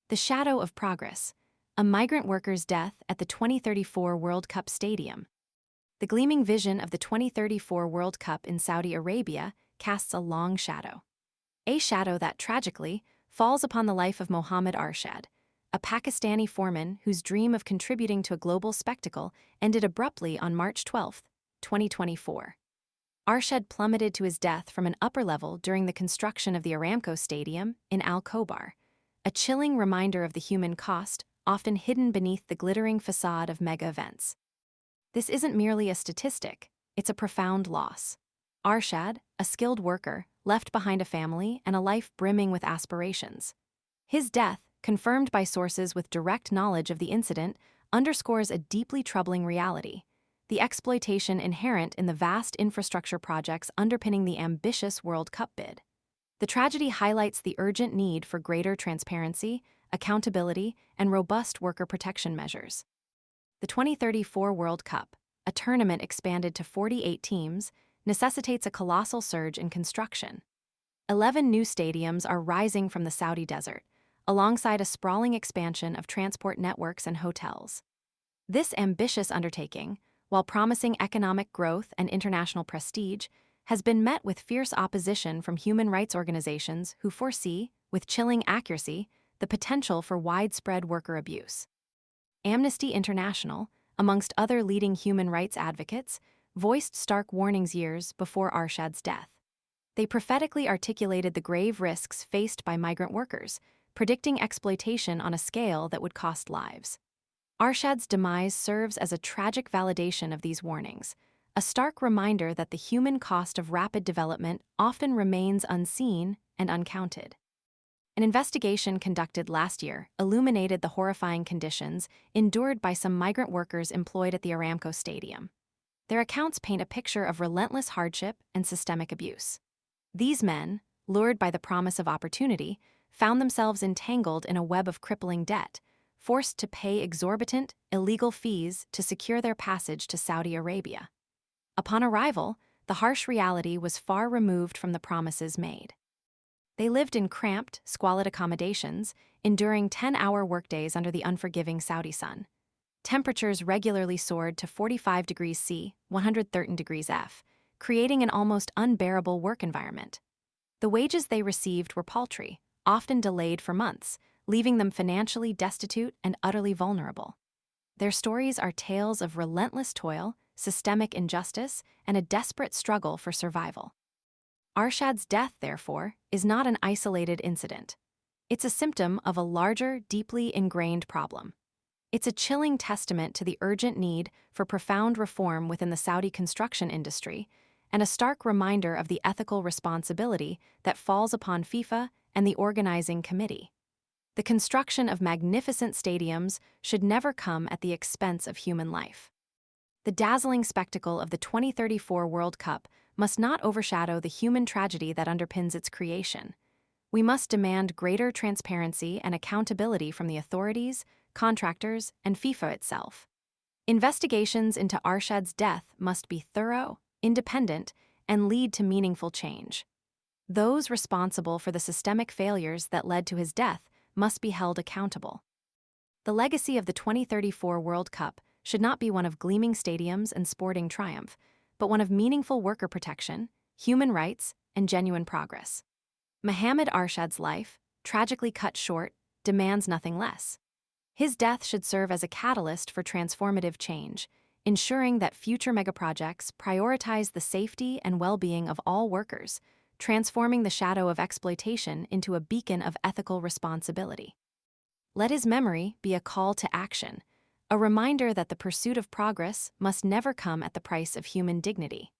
The Shadow of Progress, a migrant worker's death at the 2034 World Cup Stadium. The gleaming vision of the 2034 World Cup in Saudi Arabia casts a long shadow. A shadow that, tragically, falls upon the life of Muhammad Arshad, a Pakistani foreman whose dream of contributing to a global spectacle ended abruptly on March 12, 2024. Arshad plummeted to his death from an upper level during the construction of the Aramco Stadium in Khobar, a chilling reminder of the human cost often hidden beneath the glittering facade of mega events. This isn't merely a statistic, it's a profound loss. Arshad, a skilled worker, left behind a family and a life brimming with aspirations. His death, confirmed by sources with direct knowledge of the incident, underscores a deeply troubling reality: the exploitation inherent in the vast infrastructure projects underpinning the ambitious World Cup bid. The tragedy highlights the urgent need for greater transparency, accountability, and robust worker protection measures. The 2034 World Cup, a tournament expanded to 48 teams, necessitates a colossal surge in construction. 11 new stadiums are rising from the Saudi desert, alongside a sprawling expansion of transport networks and hotels. This ambitious undertaking, while promising economic growth and international prestige, has been met with fierce opposition from human rights organizations who foresee, with chilling accuracy, the potential for widespread worker abuse. Amnesty International, amongst other leading human rights advocates, voiced stark warnings years before Arshad's death. They prophetically articulated the grave risks faced by migrant workers, predicting exploitation on a scale that would cost lives. Arshad's demise serves as a tragic validation of these warnings, a stark reminder that the human cost of rapid development often remains unseen and uncounted. An investigation conducted last year illuminated the horrifying conditions endured by some migrant workers employed at the Aramco Stadium. Their accounts paint a picture of relentless hardship and systemic abuse. These men, lured by the promise of opportunity, found themselves entangled in a web of crippling debt, forced to pay exorbitant, illegal fees to secure their passage to Saudi Arabia. Upon arrival, the harsh reality was far removed from the promises made. They lived in cramped, squalid accommodations, enduring 10-hour workdays under the unforgiving Saudi sun. Temperatures regularly soared to 45 degrees C, 113 degrees F, creating an almost unbearable work environment. The wages they received were paltry, often delayed for months, leaving them financially destitute and utterly vulnerable. Their stories are tales of relentless toil, systemic injustice, and a desperate struggle for survival. Arshad's death, therefore, is not an isolated incident. It's a symptom of a larger, deeply ingrained problem. It's a chilling testament to the urgent need for profound reform within the Saudi construction industry, and a stark reminder of the ethical responsibility that falls upon FIFA and the organizing committee. The construction of magnificent stadiums should never come at the expense of human life. The dazzling spectacle of the 2034 World Cup must not overshadow the human tragedy that underpins its creation. We must demand greater transparency and accountability from the authorities, contractors, and FIFA itself. Investigations into Arshad's death must be thorough, independent, and lead to meaningful change. Those responsible for the systemic failures that led to his death must be held accountable. The legacy of the 2034 World Cup should not be one of gleaming stadiums and sporting triumph, but one of meaningful worker protection, human rights, and genuine progress. Muhammad Arshad's life, tragically cut short, demands nothing less. His death should serve as a catalyst for transformative change, ensuring that future megaprojects prioritize the safety and well-being of all workers, transforming the shadow of exploitation into a beacon of ethical responsibility. Let his memory be a call to action, a reminder that the pursuit of progress must never come at the price of human dignity.